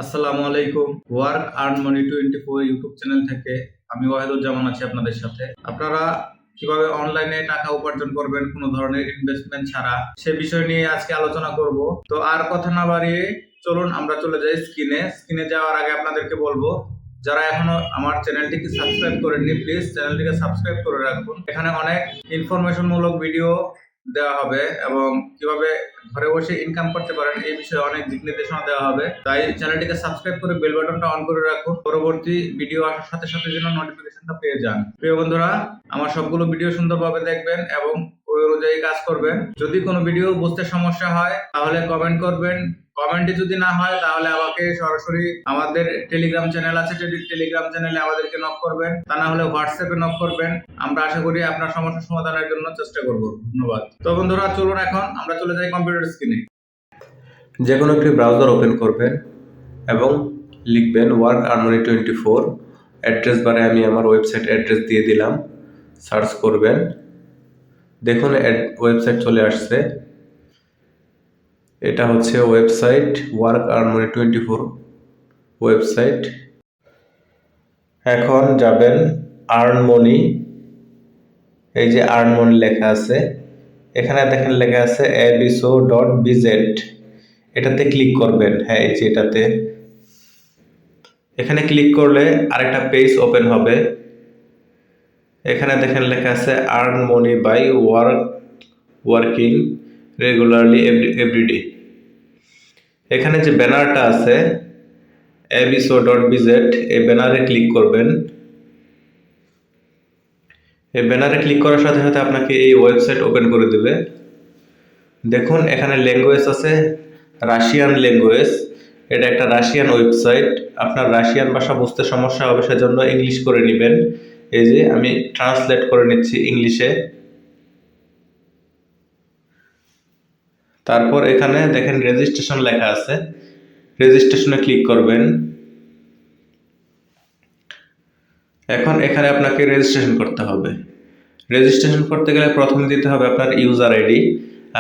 আসসালামু আলাইকুম। Work earn money 24 YouTube channel থেকে আমি ওয়াহিদুজ্জামান আছি আপনাদের সাথে। আপনারা কিভাবে অনলাইনে টাকা উপার্জন করবেন কোনো ধরনের ইনভেস্টমেন্ট ছাড়া, সে বিষয় নিয়ে আজকে আলোচনা করব। তো আর কথা না বাড়িয়ে চলুন আমরা চলে যাই স্ক্রিনে যাওয়ার আগে আপনাদেরকে বলবো, যারা এখনো আমার চ্যানেলটিকে সাবস্ক্রাইব করেননি প্লিজ চ্যানেলটিকে সাবস্ক্রাইব করে রাখুন। এখানে অনেক ইনফরমেশন মূলক ভিডিও দেওয়া হবে এবং কিভাবে ঘরে বসে ইনকাম করতে পারেন এই বিষয়ে অনেক দিক নির্দেশনা দেওয়া হবে। তাই চ্যানেলটিকে সাবস্ক্রাইব করে বেল বাটনটা অন করে রাখুন, পরবর্তী ভিডিও আসার সাথে সাথে যেন নোটিফিকেশনটা পেয়ে যান। প্রিয় বন্ধুরা, আমার সবগুলো ভিডিও সুন্দরভাবে দেখবেন এবং ওই অনুযায়ী কাজ করবেন। যদি কোনো ভিডিও বুঝতে সমস্যা হয় তাহলে কমেন্ট করবেন। কমেন্টে যদি না হয় তাহলে আমাকে সরাসরি আমাদের টেলিগ্রাম চ্যানেল আছে, টেলিগ্রাম চ্যানেলে আমাদেরকে নক করবেন, তা না হলে হোয়াটসঅ্যাপে নক করবেন। আমরা আশা করি আপনার সমস্যা সমাধানের জন্য চেষ্টা করব। ধন্যবাদ। তো বন্ধুরা চলুন এখন আমরা চলে যাই কম্পিউটার স্ক্রিনে। যে কোনো একটি ব্রাউজার ওপেন করবেন এবং লিখবেন ওয়ার্ক আর্ন মানি 24। অ্যাড্রেস বারে আমি আমার ওয়েবসাইট অ্যাড্রেস দিয়ে দিলাম, সার্চ করবেন। দেখুন ওয়েবসাইট চলে আসছে। এটা হচ্ছে website work earn money 24 website. এখন যাবেন আর্ন মনি, এই যে আর্ন মনি লেখা আছে, এখানে দেখেন লেখা আছে abiso.bz, এটাতে ক্লিক করবেন। হ্যাঁ, এই যে এটাতে, এখানে ক্লিক করলে আরেকটা পেজ ওপেন হবে। এখানে দেখেন লেখা আছে earn money by working regularly everyday. এখানে যে ব্যানারটা আছে abiso.bz, এই ব্যানারে ক্লিক করবেন। এই ব্যানারে ক্লিক করার সাথে সাথে আপনাকে এই ওয়েবসাইট ওপেন করে দেবে। দেখুন এখানে ল্যাঙ্গুয়েজ আছে রাশিয়ান ল্যাঙ্গুয়েজ। এটা একটা রাশিয়ান ওয়েবসাইট। আপনার রাশিয়ান ভাষা বুঝতে সমস্যা হবে, সেজন্য ইংলিশ করে নেবেন। এই যে আমি ট্রান্সলেট করে নিচ্ছি ইংলিশে। তারপর এখানে দেখেন রেজিস্ট্রেশন লেখা আছে, রেজিস্ট্রেশনে ক্লিক করবেন। এখন এখানে আপনাকে রেজিস্ট্রেশন করতে হবে। রেজিস্ট্রেশন করতে গেলে প্রথমে দিতে হবে আপনার ইউজার আইডি।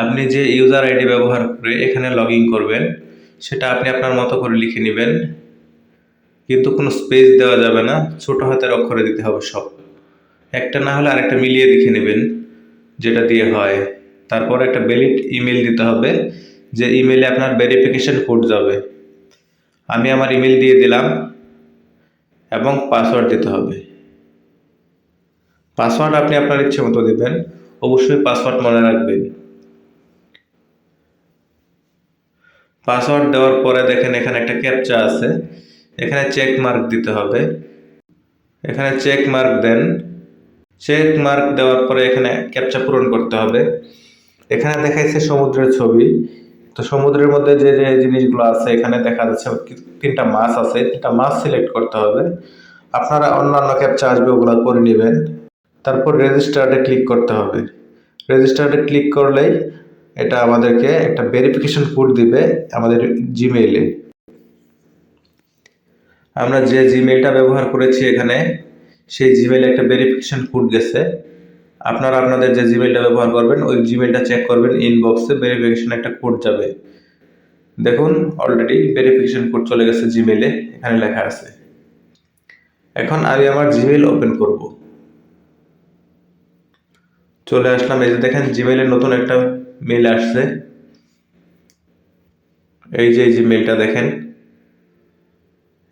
আপনি যে ইউজার আইডি ব্যবহার করে এখানে লগ ইন করবেন সেটা আপনি আপনার মতো করে লিখে নেবেন, কিন্তু কোনো স্পেস দেওয়া যাবে না, ছোট হাতের অক্ষরে দিতে হবে সব। একটা না হলে আরেকটা মিলিয়ে লিখে নেবেন যেটা দিয়ে হয়। তারপর একটা ভ্যালিড ইমেল দিতে হবে, যে ইমেলে আপনার ভেরিফিকেশন কোড যাবে। আমি আমার ইমেল দিয়ে দিলাম এবং পাসওয়ার্ড দিতে হবে। পাসওয়ার্ড আপনি আপনার ইচ্ছে মতো দিবেন, অবশ্যই পাসওয়ার্ড মনে রাখবেন। পাসওয়ার্ড দেওয়ার পরে দেখেন এখানে একটা ক্যাপচা আছে, এখানে চেক মার্ক দিতে হবে। এখানে চেক মার্ক দেন। চেক মার্ক দেওয়ার পরে এখানে ক্যাপচা পূরণ করতে হবে। এখানে দেখাইছে সমুদ্রের ছবি, তো সমুদ্রের মধ্যে যে যে জিনিসগুলো আছে এখানে দেখা যাচ্ছে তিনটা মাছ আছে, তিনটা মাছ সিলেক্ট করতে হবে। আপনারা অন্যান্য ক্যাপচা আসবে ওগুলো করে নেবেন। তারপর রেজিস্টারে ক্লিক করতে হবে। রেজিস্টারে ক্লিক করলেই এটা আমাদেরকে একটা ভেরিফিকেশন কোড দিবে আমাদের জিমেইলে। আমরা যে জিমেইলটা ব্যবহার করেছি এখানে, সেই জিমেইলে একটা ভেরিফিকেশন কোড গেছে। আপনারা আপনাদের যে জিমেইলটা ব্যবহার করবেন ওই জিমেইলটা চেক করবেন, ইনবক্সে ভেরিফিকেশন একটা কোড যাবে। দেখুন অলরেডি ভেরিফিকেশন কোড চলে গেছে জিমেইলে, এখানে লেখা আছে। এখন আমি আমার জিমেইল ওপেন করব। চলে আসলাম, এই যে দেখেন জিমেইলে নতুন একটা মেইল আসছে। এই যে জিমেইলটা দেখেন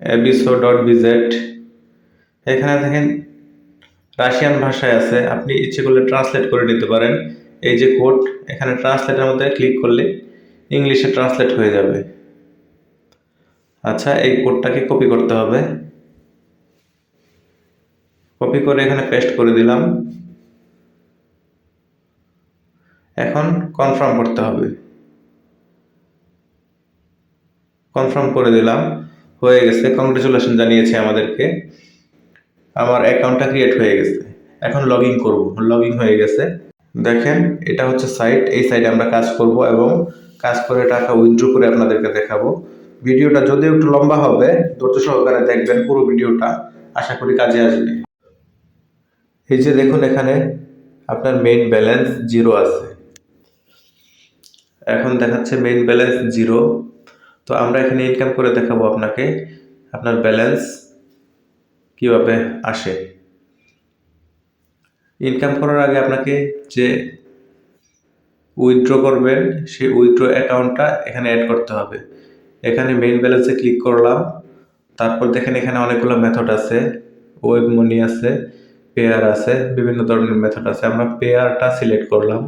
abiso.bz, এখানে দেখেন রাশিয়ান ভাষায় আছে, আপনি ইচ্ছে করলে ট্রান্সলেট করে নিতে পারেন। এই যে কোড, এখানে ট্রান্সলেটের মধ্যে ক্লিক করলে ইংলিশে ট্রান্সলেট হয়ে যাবে। আচ্ছা, এই কোডটাকে কপি করতে হবে। কপি করে এখানে পেস্ট করে দিলাম। এখন কনফার্ম করতে হবে। কনফার্ম করে দিলাম, হয়ে গেছে। কংগ্রেচুলেশন জানিয়েছে আমাদেরকে, আমার অ্যাকাউন্টটা ক্রিয়েট হয়ে গেছে। এখন লগ ইন করবো, লগ ইন হয়ে গেছে। দেখেন এটা হচ্ছে সাইট, এই সাইটে আমরা কাজ করব এবং কাজ করে টাকা উইথড্র করে আপনাদেরকে দেখাবো। ভিডিওটা যদিও একটু লম্বা হবে, ধৈর্য সহকারে দেখবেন পুরো ভিডিওটা, আশা করি কাজে আসবে। এই যে দেখুন এখানে আপনার মেইন ব্যালেন্স 0 আছে। এখন দেখাচ্ছে মেইন ব্যালেন্স 0, তো আমরা এখানে ইনকাম করে দেখাবো আপনাকে আপনার ব্যালেন্স কিভাবে আসে। ইনকাম করার আগে আপনাকে যে উইথড্র করবেন সেই উইথড্র অ্যাকাউন্টটা এখানে অ্যাড করতে হবে। এখানে মেইন ব্যালেন্সে ক্লিক করলাম, তারপর দেখেন এখানে অনেকগুলো মেথড আছে, ওয়েব মানি আছে, পেয়ার আছে, বিভিন্ন ধরনের মেথড আছে। আমরা পেয়ারটা সিলেক্ট করলাম।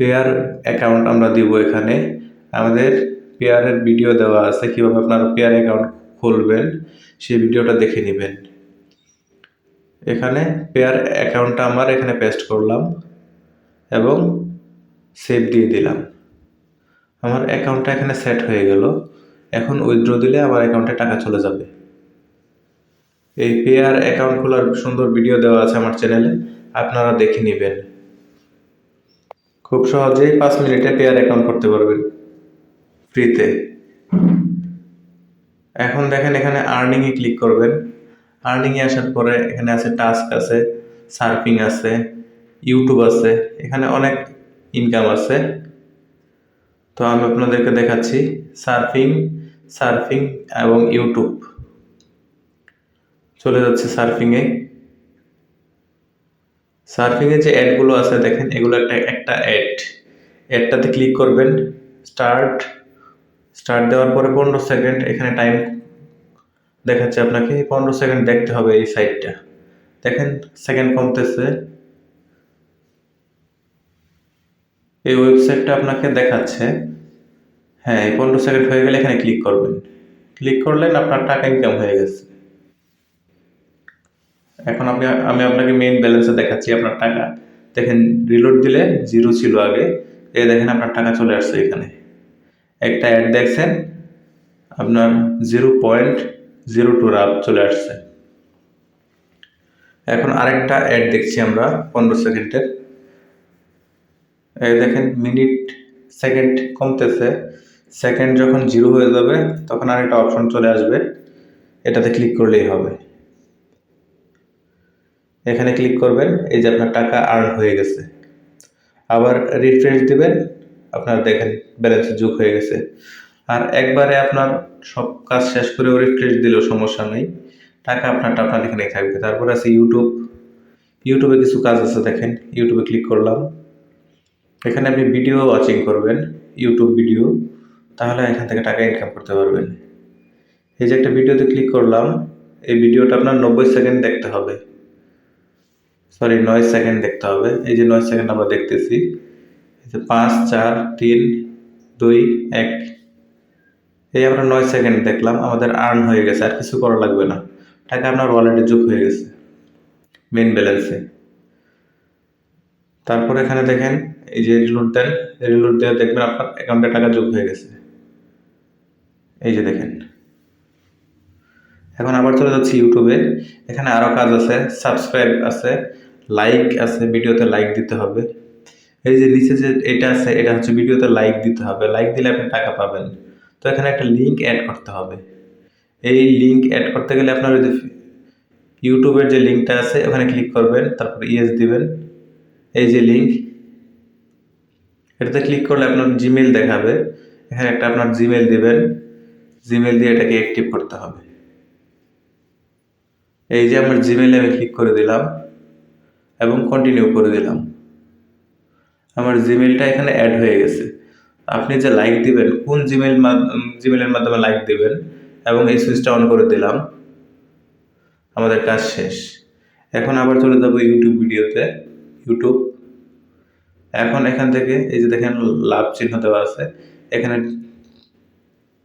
পেয়ার অ্যাকাউন্ট আমরা দিব এখানে। আমাদের পেয়ারের ভিডিও দেওয়া আছে, কীভাবে আপনারা পেয়ার অ্যাকাউন্ট খুলবেন সেই ভিডিওটা দেখে নেবেন। এখানে পেয়ার অ্যাকাউন্টটা আমার এখানে পেস্ট করলাম এবং সেভ দিয়ে দিলাম। আমার অ্যাকাউন্টটা এখানে সেট হয়ে গেল। এখন উইথড্র দিলে আমার অ্যাকাউন্টে টাকা চলে যাবে। এই পেয়ার অ্যাকাউন্ট খোলার সুন্দর ভিডিও দেওয়া আছে আমার চ্যানেলে, আপনারা দেখে নেবেন। খুব সহজেই 5 মিনিটে পেয়ার অ্যাকাউন্ট করতে পারবেন ফ্রিতে। এখন দেখেন এখানে আর্নিংয়ে ক্লিক করবেন। আর্নিংয়ে আসার পরে এখানে আছে টাস্ক আছে, সার্ফিং আছে, ইউটিউব আছে, এখানে অনেক ইনকাম আছে। তো আমি আপনাদেরকে দেখাচ্ছি সার্ফিং এবং ইউটিউব। চলে যাচ্ছে সার্ফিংয়ে। সার্ফিংয়ে যে অ্যাডগুলো আছে দেখেন, এগুলো একটা অ্যাডটাতে ক্লিক করবেন। স্টার্ট দেওয়ার পরে 15 সেকেন্ড এখানে টাইম দেখাচ্ছে আপনাকে। 15 সেকেন্ড দেখতে হবে এই সাইডটা। দেখেন সেকেন্ড কমতেছে। এই ওয়েবসাইটটা আপনাকে দেখাচ্ছে। হ্যাঁ, এই 15 সেকেন্ড হয়ে গেলে এখানে ক্লিক করবেন। ক্লিক করলেন, আপনার টাকা ইনকাম হয়ে গেছে। এখন আমি আপনাকে মেইন ব্যালেন্সে দেখাচ্ছি আপনার টাকা। দেখেন রিলোড দিলে 0 ছিল আগে, এই দেখেন আপনার টাকা চলে আসছে এখানে। একটা অ্যাড দেখছেন, আপনার 0.02 রাপ চলে আসছে। এখন আরেকটা অ্যাড দেখছি আমরা 15 সেকেন্ডের। এই দেখেন সেকেন্ড কমতেছে। সেকেন্ড যখন 0 হয়ে যাবে তখন আরেকটা অপশন চলে আসবে, এটাতে ক্লিক করলেই হবে। এখানে ক্লিক করবেন, এই যে আপনার টাকা আর্ন হয়ে গেছে। আবার রিফ্রেশ দিবেন, আপনার দেখেন ব্যালেন্সে যোগ হয়ে গেছে। আর একবারে আপনার সব কাজ শেষ করেও রিফ্রেশ দিলেও সমস্যা নেই, টাকা আপনারটা আপনার এখানেই থাকবে। তারপর আছে ইউটিউবে কিছু কাজ আছে দেখেন। ইউটিউবে ক্লিক করলাম, এখানে আপনি ভিডিও ওয়াচিং করবেন, ইউটিউব ভিডিও, তাহলে এখান থেকে টাকা ইনকাম করতে পারবেন। এই যে একটা ভিডিওতে ক্লিক করলাম, এই ভিডিওটা আপনার 90 সেকেন্ড দেখতে হবে, 9 সেকেন্ড দেখতে হবে। এই যে 9 সেকেন্ড আমরা দেখতেছি, এই যে 5 4 3 2 1, এই আমরা 9 সেকেন্ড দেখলাম, আমাদের আর্ন হয়ে গেছে। আর কিছু করা লাগবে না, টাকা আপনার ওয়ালেটে যোগ হয়ে গেছে মেইন ব্যালেন্সে। তারপর এখানে দেখেন এই যে রিলোড দিয়ে দেখবেন আপনার অ্যাকাউন্টে টাকা যোগ হয়ে গেছে। এই যে দেখেন। এখন আবার চলে যাচ্ছি ইউটিউবে। এখানে আরও কাজ আছে, সাবস্ক্রাইব আছে, লাইক আছে, ভিডিওতে লাইক দিতে হবে। এই যে নিচে যে এটা আছে, এটা হচ্ছে ভিডিওতে লাইক দিতে হবে। লাইক দিলে আপনি টাকা পাবেন। তো এখানে একটা লিঙ্ক অ্যাড করতে হবে। এই লিঙ্ক অ্যাড করতে গেলে আপনার ওই যে ইউটিউবের যে লিঙ্কটা আছে ওখানে ক্লিক করবেন, তারপর ইয়েস দিবেন। এই যে লিঙ্ক, এটাতে ক্লিক করলে আপনার জিমেল দেখাবে। এখানে একটা আপনার জিমেল দিবেন, জিমেল দিয়ে এটাকে অ্যাক্টিভ করতে হবে। এই যে আমার জিমেলে আমি ক্লিক করে দিলাম এবং কন্টিনিউ করে দিলাম। আমার জিমেলটা এখানে অ্যাড হয়ে গেছে। আপনি যে লাইক দিবেন, কোন জিমেলের মাধ্যমে লাইক দিবেন এবং এই সুইচটা অন করে দিলাম, আমাদের কাজ শেষ। এখন আবার চলে যাব ইউটিউব ভিডিওতে। ইউটিউব, এখন এখান থেকে এই যে দেখেন লাভ চিহ্ন দেওয়া আছে, এখানে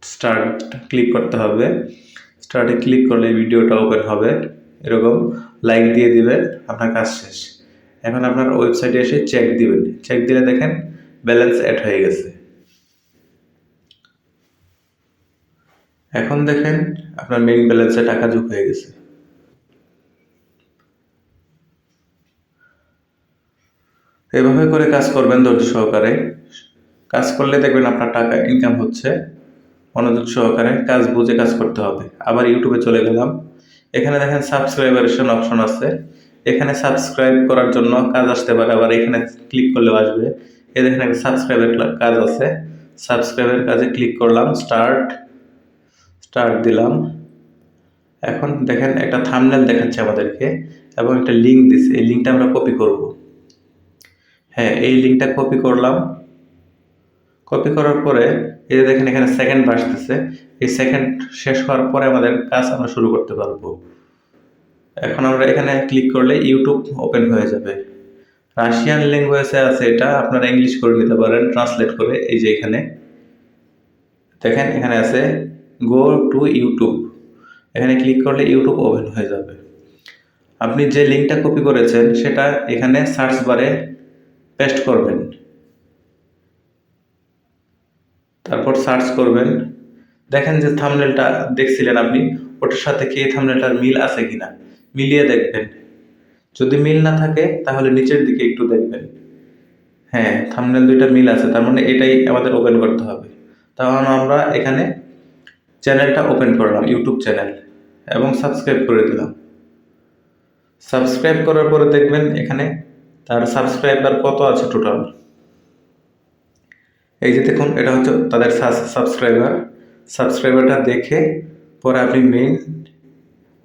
স্টার্ট ক্লিক করতে হবে। স্টার্টে ক্লিক করলে ভিডিওটা ওপেন হবে, এরকম লাইক দিয়ে দিবেন, আপনার কাজ শেষ। এখন আপনার ওয়েবসাইটে এসে চেক দিবেন। চেক দিলে দেখেন ব্যালেন্স অ্যাড হয়ে গেছে। এখন দেখেন আপনার মেইন ব্যালেন্সে টাকা যোগ হয়ে গেছে। এভাবে করে কাজ করবেন ধৈর্য সহকারে। কাজ করলে দেখবেন আপনার টাকা ইনকাম হচ্ছে। মনোযোগ সহকারে কাজ বুঝে কাজ করতে হবে। আবার ইউটিউবে চলে গেলাম, এখানে দেখেন সাবস্ক্রাইবারেশন অপশন আছে। এখানে সাবস্ক্রাইব করার জন্য কাজ আসতে পারে, আবার এখানে ক্লিক করলেও আসবে। এই দেখেন একটা সাবস্ক্রাইবের কাজ আছে, সাবস্ক্রাইবের কাজে ক্লিক করলাম, স্টার্ট দিলাম। এখন দেখেন একটা থাম্বনেল দেখাচ্ছে আমাদেরকে এবং একটা লিঙ্ক দিচ্ছে, এই লিঙ্কটা আমরা কপি করব। হ্যাঁ, এই লিঙ্কটা কপি করলাম। কপি করার পরে এই যে দেখেন এখানে সেকেন্ড বাজতেছে, এই সেকেন্ড শেষ হওয়ার পরে আমাদের কাজ আমরা শুরু করতে পারবো। এখন আমরা এখানে ক্লিক করলে ইউটিউব ওপেন হয়ে যাবে। রাশিয়ান ল্যাঙ্গুয়েজে আছে, এটা আপনারা ইংলিশ করে নিতে পারেন ট্রান্সলেট করে। এই যে এখানে দেখেন এখানে আছে গো টু ইউটিউব, এখানে ক্লিক করলে ইউটিউব ওপেন হয়ে যাবে। আপনি যে লিঙ্কটা কপি করেছেন সেটা এখানে সার্চ বারে পেস্ট করবেন, তারপর সার্চ করবেন। দেখেন যে থাম্বনেলটা দেখছিলেন আপনি, ওটার সাথে কি এই থাম্বনেলটার মিল আছে কিনা মিলিয়ে দেখবেন। যদি মিল না থাকে তাহলে নিচের দিকে একটু দেখবেন। হ্যাঁ, থাম্বনেল দুইটা মিল আছে, তার মানে এটাই আমাদের ওপেন করতে হবে। তাহলে আমরা এখানে চ্যানেলটা ওপেন করলাম, ইউটিউব চ্যানেল, এবং সাবস্ক্রাইব করে দিলাম। সাবস্ক্রাইব করার পরে দেখবেন এখানে তার সাবস্ক্রাইবার কত আছে টোটাল। এই যে দেখুন, এটা হচ্ছে তাদের সাবস্ক্রাইবারটা দেখে পরে আপনি মেইন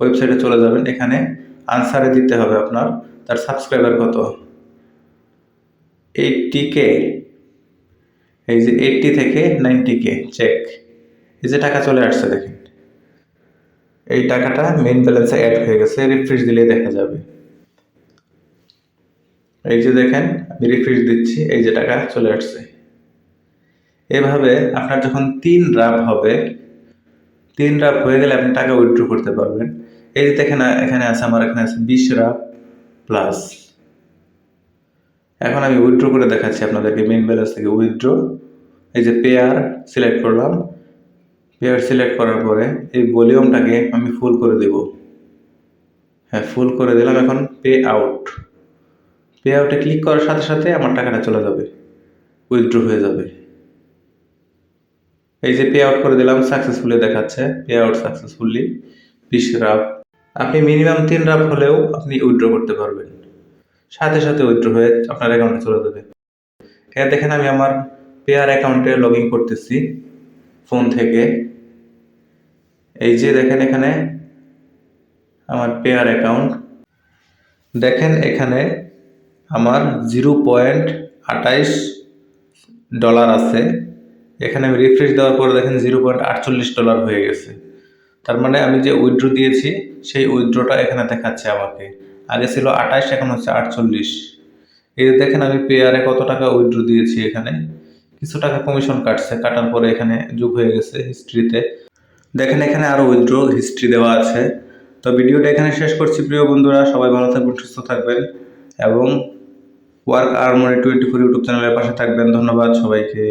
ওয়েবসাইটে চলে যাবেন। এখানে আনসারে দিতে হবে আপনার তার সাবস্ক্রাইবার কত, 80K। এই যে 80 থেকে 90K চেক, এই যে টাকা চলে আসছে দেখেন, এই টাকাটা মেইন ব্যালেন্সে অ্যাড হয়ে গেছে। রিফ্রেশ দিলে দেখা যাবে। এই যে দেখেন আমি রিফ্রেশ দিচ্ছি, এই যে টাকা চলে আসছে। এভাবে আপনার যখন 3 রাব হবে, 3 রাব হয়ে গেলে আপনি টাকা উইথড্র করতে পারবেন। এই যে দেখেন এখানে আছে আমার, এখানে আছে 20 রাব প্লাস। এখন আমি উইথড্র করে দেখাচ্ছি আপনাদেরকে মেইন ব্যালেন্স থেকে উইথড্র। এই যে পেয়ার সিলেক্ট করলাম, পেয়ার সিলেক্ট করার পরে এই ভলিউমটাকে আমি ফুল করে দেব। হ্যাঁ, ফুল করে দিলাম। এখন পে আউটে ক্লিক করার সাথে সাথে আমার টাকাটা চলে যাবে, উইথড্র হয়ে যাবে। এই যে পে আউট করে দিলাম, সাকসেসফুলি দেখাচ্ছে পে আউট সাকসেসফুলি 20 রাব। আপনি মিনিমাম 3 রাব হলেও আপনি উইথড্র করতে পারবেন, সাথে সাথে উইথড্র হয়ে আপনার অ্যাকাউন্টে চলে যাবে। এখানে দেখেন আমি আমার পেয়ার অ্যাকাউন্টে লগ ইন করতেছি ফোন থেকে। এই যে দেখেন এখানে আমার পেয়ার অ্যাকাউন্ট, দেখেন এখানে আমার $0.28 আছে। এখানে আমি রিফ্রেশ দেওয়ার পরে দেখেন $0.48 হয়ে গেছে। তার মানে আমি যে উইথড্র দিয়েছি সেই উইথড্রটা এখানে দেখাচ্ছে আমাকে। আগে ছিল 28, এখন হচ্ছে 48। এই যে দেখেন আমি পেয়ারে কত টাকা উইথড্র দিয়েছি, এখানে কিছু টাকা কমিশন কাটছে, কাটার পরে এখানে যোগ হয়ে গেছে হিস্ট্রিতে। দেখেন এখানে আরো উইথড্র হিস্ট্রি দেওয়া আছে। তো ভিডিওটা এখানে শেষ করছি প্রিয় বন্ধুরা, সবাই ভালো থাকবেন, সুস্থ থাকবেন এবং ওয়ার্ক আর্ন মানি 24 ইউটিউব চ্যানেলের পাশে থাকবেন। ধন্যবাদ সবাইকে।